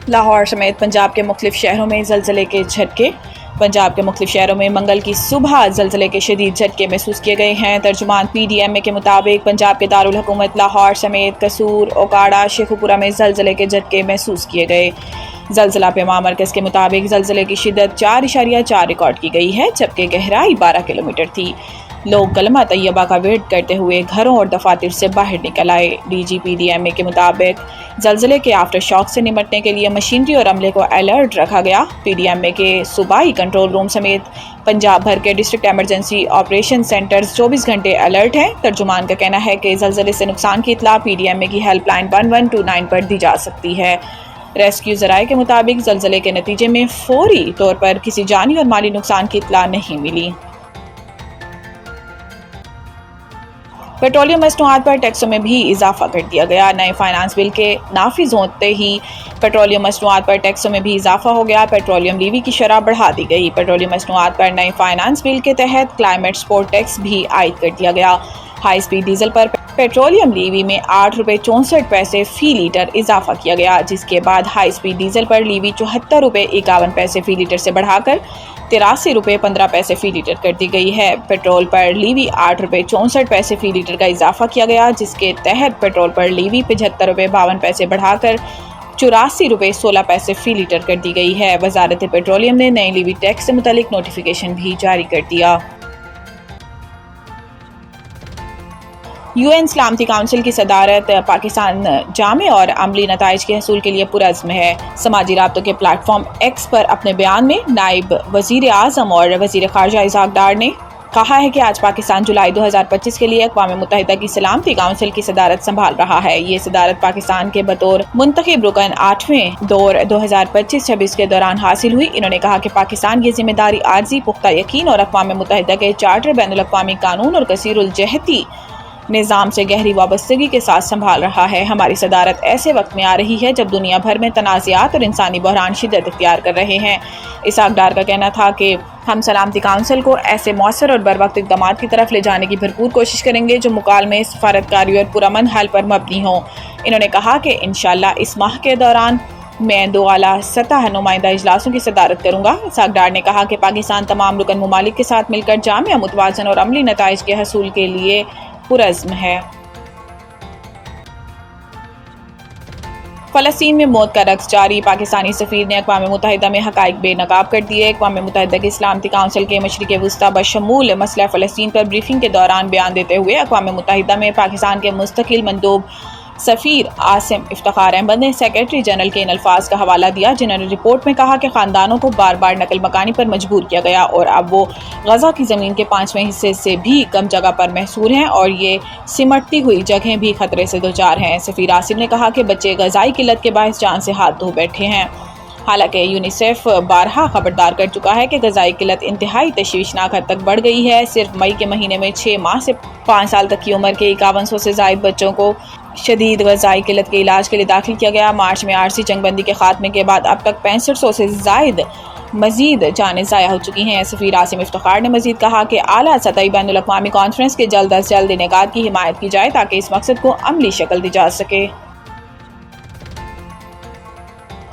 लाहौर समेत पंजाब के मुख्तलिफ शहरों में ज़लज़ले के झटके। पंजाब के मुख्तलिफ शहरों में मंगल की सुबह ज़लज़ले के शदीद झटके महसूस किए गए हैं। तर्जुमान PDMA के मुताबिक पंजाब के दारुल हुकूमत लाहौर समेत कसूर, ओकाड़ा, शेखुपुरा में ज़लज़ले के झटके महसूस किए गए। ज़लज़ला पेमा मरकज़ के मुताबिक ज़लज़ले की शिद्दत 4.4 रिकॉर्ड की गई है, जबकि गहराई 12 किलोमीटर थी। लोग कलमा तैयबा का वेट करते हुए घरों और दफातर से बाहर निकल आए। DG PDMA के मुताबिक ज़लज़ले के आफ्टर शॉक से निपटने के लिए मशीनरी और अमले को अलर्ट रखा गया। PDMA के सूबाई कंट्रोल रूम समेत पंजाब भर के डिस्ट्रिक्ट एमरजेंसी ऑपरेशन सेंटर्स 24 घंटे अलर्ट हैं। तर्जुमान का कहना है कि ज़लज़ले से नुकसान की इत्तला PDMA की हेल्पलाइन 1129 पर दी जा सकती है। रेस्क्यू ज़राए के मुताबिक ज़लज़ले के नतीजे में फौरी तौर पर किसी जानी और माली नुकसान की इत्तला नहीं मिली। पेट्रोलियम मसनूआत पर टैक्सों में भी इजाफा कर दिया गया। नए फाइनेंस बिल के नाफिज होते ही पेट्रोलियम मसनूआत पर टैक्सों में भी इजाफा हो गया। पेट्रोलियम लीवी की शरह बढ़ा दी गई। पेट्रोलियम मसनूआत पर नए फाइनेंस बिल के तहत क्लाइमेट सपोर्ट टैक्स भी आयद कर दिया गया। हाई स्पीड डीजल पर पेट्रोलियम लीवी में 8 रुपये 64 पैसे फ़ी लीटर इजाफा किया गया, जिसके बाद हाई स्पीड डीजल पर लीवी 74 रुपये 51 पैसे फ़ी लीटर से बढ़ाकर 83 रुपये 15 पैसे फ़ी लीटर कर दी गई है। पेट्रोल पर लीवी 8 रुपये 64 पैसे फ़ी लीटर का इजाफा किया गया, जिसके तहत पेट्रोल पर लीवी 75 रुपये 52 पैसे बढ़ाकर 84 रुपये 16 पैसे फ़ी लीटर कर दी गई है। वजारत पेट्रोलियम ने नई लीवी टैक्स से मुतालिक नोटिफिकेशन भी जारी कर दिया। UN सलामती काउंसिल की सदारत पाकिस्तान जामे और अमली नताइज के हसूल के लिए पुरज़्म है। समाजी राब्तों के प्लेटफॉर्म X पर अपने बयान में नायब वज़ीर आज़म और वज़ीर ख़ारजा इज़हाक डार ने कहा है कि आज पाकिस्तान जुलाई 2025 के लिए अक़वाम मुत्तहिदा की सलामती काउंसिल की सदारत संभाल रहा है। ये सदारत पाकिस्तान के बतौर मुंतखब रुकन 8वें दौर 2025-26 के दौरान हासिल हुई। इन्होंने कहा कि पाकिस्तान ये जिम्मेदारी आर्जी, पुख्ता यकीन और अक़वाम मुत्तहिदा के चार्टर, बैनुल अक़वामी कानून और कसीरुल जहती निज़ाम से गहरी वाबस्तगी के साथ संभाल रहा है। हमारी सदारत ऐसे वक्त में आ रही है जब दुनिया भर में तनाज़ात और इंसानी बहरान शिद्दत इख्तियार कर रहे हैं। इज़हाक डार का कहना था कि हम सलामती काउंसिल को ऐसे मौसर और बर वक्त इक़दामात की तरफ ले जाने की भरपूर कोशिश करेंगे जो मुकालमे, सफारतकारी और पुरअमन हल पर मबनी हों। इन्होंने कहा कि इंशाअल्लाह इस माह के दौरान मैं 2 आला सतह नुमाइंदा इजलासों की सदारत करूँगा। इज़हाक डार ने कहा कि पाकिस्तान तमाम रुकन ममालिक के साथ मिलकर जामिया, मुतवाज़न और अमली नताइज के हसूल के लिए पुरज़्म है। फ़लस्तीन में मौत का रक्स जारी। पाकिस्तानी सफ़ीर ने अक़वाम मुत्तहिदा में हक़ाइक़ बेनकाब कर दिए। अक़वाम मुत्तहिदा की सलामती काउंसिल के मशरिक़ वुस्ता बशमूल मसला फ़लस्तीन पर ब्रीफिंग के दौरान बयान देते हुए अक़वाम मुत्तहिदा में पाकिस्तान के मुस्तकिल मंदूब सफ़ीर आसिम इफ्तिखार अहमद ने सेक्रेटरी जनरल के इन अल्फाज का हवाला दिया, जिन्होंने रिपोर्ट में कहा कि ख़ानदानों को बार बार नकल मकानी पर मजबूर किया गया और अब वो गज़ा की ज़मीन के 5वें हिस्से से भी कम जगह पर महसूर हैं और ये सिमटती हुई जगहें भी खतरे से दो चार हैं। सफ़ीर आसिम ने कहा कि बच्चे ग़ज़ाई किल्लत के बायस जान से हाथ धो बैठे हैं। हालांकि यूनिसेफ बारहा खबरदार कर चुका है कि ग़ज़ाई किल्लत इंतहाई तशवीशनाक हद तक बढ़ गई है। सिर्फ मई के महीने में 6 माह से 5 साल तक की उम्र के 5100 से ज़ायद बच्चों को शदीद ग़ज़ाई किल्लत के इलाज के लिए दाखिल किया गया। मार्च में आरसी जंगबंदी के खात्मे के बाद अब तक 6500 से ज़ायद मज़ीद जानें ज़ाया हो चुकी हैं। सफ़ीर आसिम इफ्तिखार ने मज़ीद कहा कि आला सतही बैनुल अक़वामी कॉन्फ्रेंस के जल्द अज जल्द इनेकाद की हिमायत की जाए ताकि इस मकसद को अमली शक्ल दी जा सके।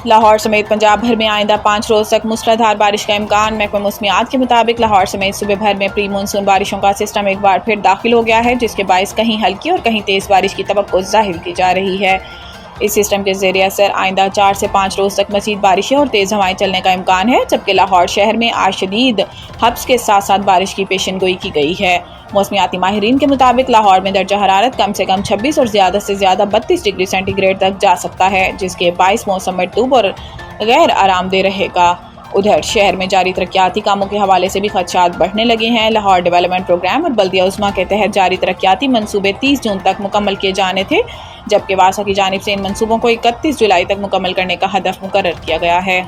लाहौर समेत पंजाब भर में आइंदा 5 रोज़ तक मूसलाधार बारिश का इम्कान। महकमा मौसमियात के मुताबिक लाहौर समेत सूबे भर में प्री मानसून बारिशों का सिस्टम एक बार फिर दाखिल हो गया है, जिसके बायस कहीं हल्की और कहीं तेज़ बारिश की तवक्को ज़ाहिर की जा रही है। इस सिस्टम के ज़ेरे असर आइंदा 4 से 5 रोज़ तक मज़ीद बारिशें और तेज़ हवाएं चलने का इम्कान है, जबकि लाहौर शहर में आज शदीद हब्स के साथ साथ बारिश की पेशन गोई की गई है। मौसमियाती माहिरीन के मुताबिक लाहौर में दर्जा हरारत कम से कम 26 और ज़्यादा से ज़्यादा 32 डिग्री सेंटीग्रेड तक जा सकता है, जिसके बायस मौसम मरतूब और गैर आरामदेह रहेगा। उधर शहर में जारी तरक्याती कामों के हवाले से भी खदशात बढ़ने लगे हैं। लाहौर डेवलपमेंट प्रोग्राम और बल्दिया उज़्मा के तहत जारी तरक्याती मंसूबे 30 जून तक मुकम्मल किए जाने थे, जबकि वासा की जानिब से इन मंसूबों को 31 जुलाई तक मुकम्मल करने का हदफ मुकर्रर किया गया है।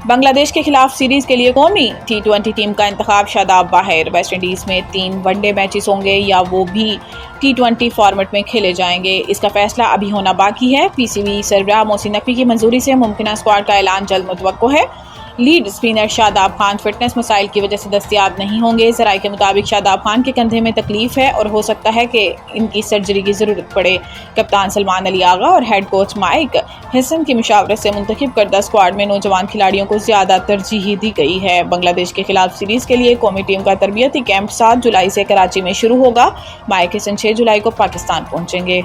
बांग्लादेश के खिलाफ सीरीज के लिए कौमी T20 टीम का इंतखाब शादाब बाहर। वेस्ट इंडीज़ में 3 वनडे मैचेस होंगे या वो भी T20 फॉर्मेट में खेले जाएंगे, इसका फैसला अभी होना बाकी है। PCB सरबराह मोहसिन नकवी की मंजूरी से मुमकिन स्क्वाड का ऐलान जल्द मुतवक्को है। Lead spinner Shadab Khan fitness मसाइल की वजह से दस्तयाब नहीं होंगे। जराये के मुताबिक शादाब खान के कंधे में तकलीफ है और हो सकता है कि इनकी सर्जरी की ज़रूरत पड़े। कप्तान सलमान अली आगा और हेड कोच माइक हसन की मुशावरत से मुंतखब करदा स्क्वाड में नौजवान खिलाड़ियों को ज़्यादा तरजीह दी गई है। बांग्लादेश के खिलाफ सीरीज़ के लिए कौमी टीम का तरबियती कैंप 7 जुलाई से कराची में शुरू होगा। माइक हसन 6 जुलाई को पाकिस्तान पहुँचेंगे।